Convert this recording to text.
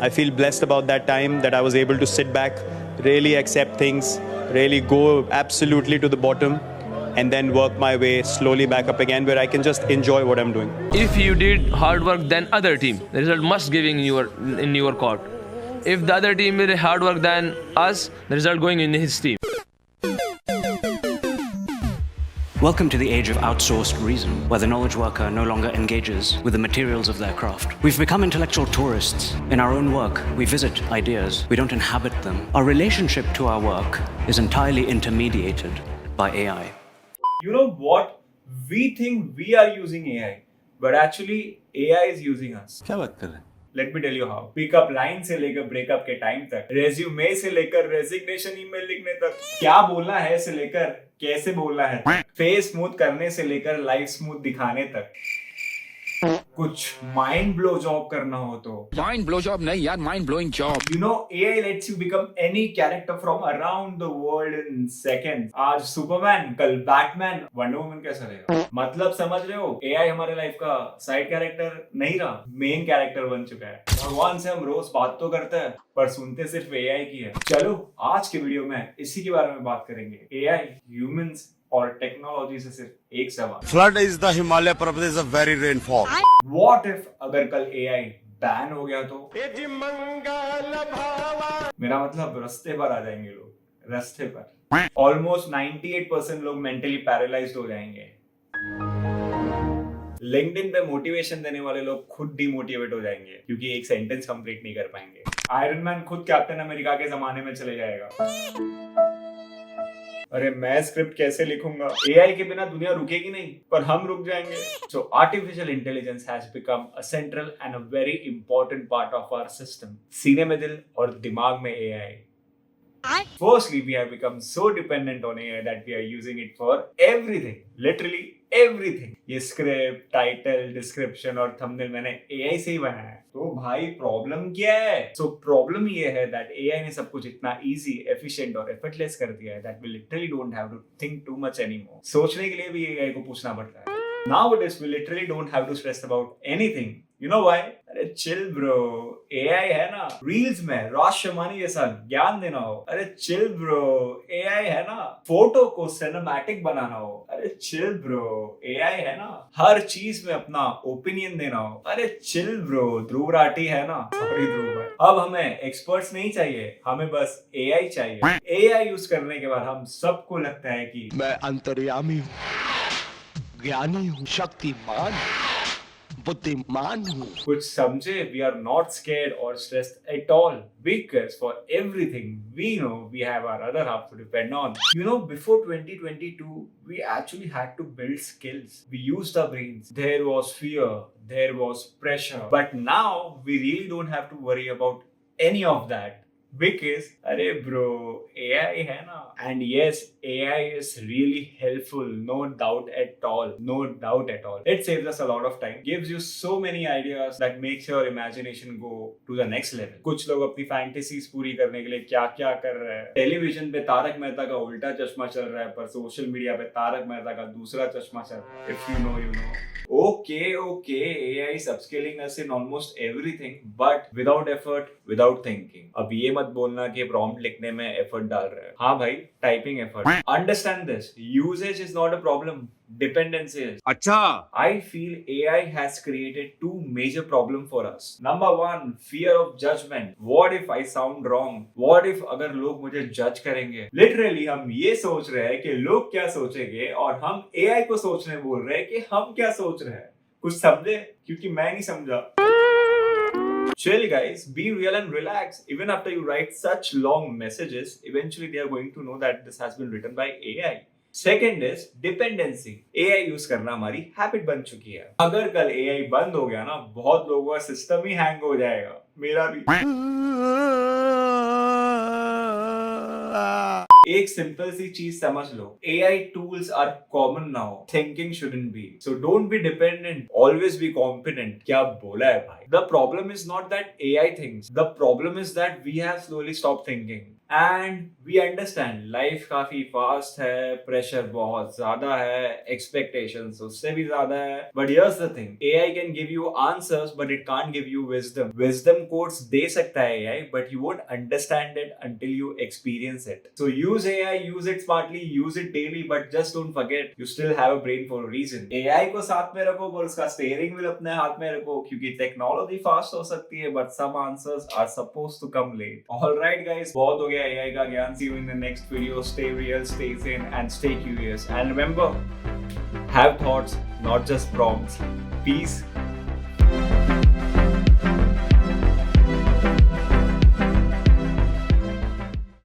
I feel blessed about that time that I was able to sit back, really accept things, really go absolutely to the bottom, and then work my way slowly back up again where I can just enjoy what I'm doing. If you did hard work than other team, the result must giving in your court. If the other team did hard work than us, the result going in his team. Welcome to the age of outsourced reason, where the knowledge worker no longer engages with the materials of their craft. We've become intellectual tourists. In our own work, we visit ideas, we don't inhabit them. Our relationship to our work is entirely intermediated by AI. You know what? We think we are using AI, but actually AI is using us. क्या बात कर रहे हैं? Let me tell you how. Pickup line से लेकर breakup के time तक, resume से लेकर रेजिग्नेशन ईमेल लिखने तक, क्या बोलना है से लेकर कैसे बोलना है, फेस स्मूथ करने से लेकर लाइफ स्मूथ दिखाने तक, कुछ माइंड ब्लो जॉब करना हो तो माइंड ब्लो जॉब नहीं यार, mind blowing job. You know, AI lets you become any character from around the world in seconds. आज सुपरमैन, कल बैटमैन, वंडर वुमन कैसा रहेगा? मतलब समझ रहे हो? AI हमारे लाइफ का साइड कैरेक्टर नहीं रहा, मेन कैरेक्टर बन चुका है. भगवान से हम रोज बात तो करते हैं, पर सुनते सिर्फ AI की है. चलो आज के वीडियो में इसी के बारे में बात करेंगे. AI, humans और टेक्नोलॉजी से सिर्फ एक सवाल. Flood is the Himalaya Parvat is a very rainfall. What if अगर कल AI बैन हो गया तो? मेरा मतलब रास्ते पर आ जाएंगे लोग, रास्ते पर. ऑलमोस्ट 98% लोग मेंटली पैरालाइज्ड हो जाएंगे. लिंक्डइन पे मोटिवेशन देने वाले लोग खुद डिमोटिवेट हो जाएंगे क्योंकि एक सेंटेंस कंप्लीट नहीं कर पाएंगे. आयरन मैन खुद कैप्टन अमेरिका के जमाने में चले जाएगा. अरे मैं स्क्रिप्ट कैसे लिखूंगा? एआई के बिना दुनिया रुकेगी नहीं, पर हम रुक जाएंगे. So artificial intelligence has become a central and a very important part of our system. सीने में दिल और दिमाग में AI. Firstly, we have become so dependent on AI that we are using it for everything. Literally everything. ये script, title, description और thumbnail मैंने AI से ही बनाया है. तो भाई प्रॉब्लम क्या है? So प्रॉब्लम ये है that AI ने सब कुछ इतना easy, efficient और effortless कर दिया है that we literally don't have to think too much anymore. सोचने के लिए भी AI को पूछना पड़ता है. Nowadays we literally don't have to stress about anything. You know why? अरे chill bro, AI है ना. रील्स में राज शर्मानी जैसा ज्ञान देना हो, अरे chill bro, AI है ना. फोटो को सिनेमैटिक बनाना हो, अरे chill bro, AI है ना. हर चीज में अपना ओपिनियन देना हो, अरे chill bro, ध्रुव राठी है ना. सॉरी ध्रुव भाई. अब हमें एक्सपर्ट्स नहीं चाहिए, हमें बस AI चाहिए. AI यूज करने के बाद हम सबको लगता है कि मैं अंतर्यामी हूँ, ज्ञानी हूँ, शक्तिमान, बुद्धिमान हूँ. कुछ समझे? We are not scared or stressed at all because for everything we know we have our other half to depend on. You know, before 2022 we actually had to build skills. We used our brains. There was fear, there was pressure, but now we really don't have to worry about any of that. Because अरे bro, AI है ना. And yes, AI is really helpful, no doubt at all. No doubt at all. It saves us a lot of time. Gives you so many ideas that makes your imagination go to the next level. कुछ लोग अपनी fantasies पूरी करने के लिए क्या क्या कर रहे हैं. टेलीविजन पे तारक मेहता का उल्टा चश्मा चल रहा है, पर सोशल मीडिया पे तारक मेहता का दूसरा चश्मा चल रहा है. If you know, you know. Okay, AI is upscaling us in almost everything, but without effort, without thinking. अब ये मत बोलना कि प्रॉम्प्ट लिखने में एफर्ट डाल रहे हैं. हाँ भाई, typing effort. Understand this. Usages is not a problem. Dependency is. अच्छा. I feel AI has created two major problems for us. Number one, fear of judgment. What if I sound wrong? What if अगर लोग मुझे जज करेंगे? Literally हम ये सोच रहे हैं कि लोग क्या सोचेंगे और हम AI को सोचने बोल रहे हैं कि हम क्या सोच रहे हैं. कुछ समझे? क्योंकि मैं नहीं समझा. Chill guys, be real and relax. Even after you write such long messages, eventually they are going to know that this has been written by AI. Second is dependency. AI use करना हमारी habit बन चुकी है. अगर कल AI बंद हो गया ना, बहुत लोगों का सिस्टम ही हैंग हो जाएगा. मेरा भी. एक सिंपल सी चीज समझ लो, AI tools are common now. Thinking shouldn't be. So don't be dependent. Always be competent. क्या बोला है भाई? The problem is not that AI thinks. The problem is that we have slowly stopped thinking. And we understand life काफी fast है, pressure बहुत ज्यादा है, expectations उससे भी ज्यादा है. But here's the thing, AI can give you answers, but it can't give you wisdom. Wisdom quotes दे सकता है AI, but you won't understand it until you experience it. So use AI, use it smartly, use it daily, but just don't forget, you still have a brain for a reason. AI को साथ में रखो, पर उसका steering wheel अपने हाथ में रखो, क्योंकि technology fast हो सकती है, but some answers are supposed to come late. Alright guys, बहुत हो गया AI का ज्ञान. See you in the next video. Stay real, stay sane, and stay curious. And remember, have thoughts, not just prompts. Peace.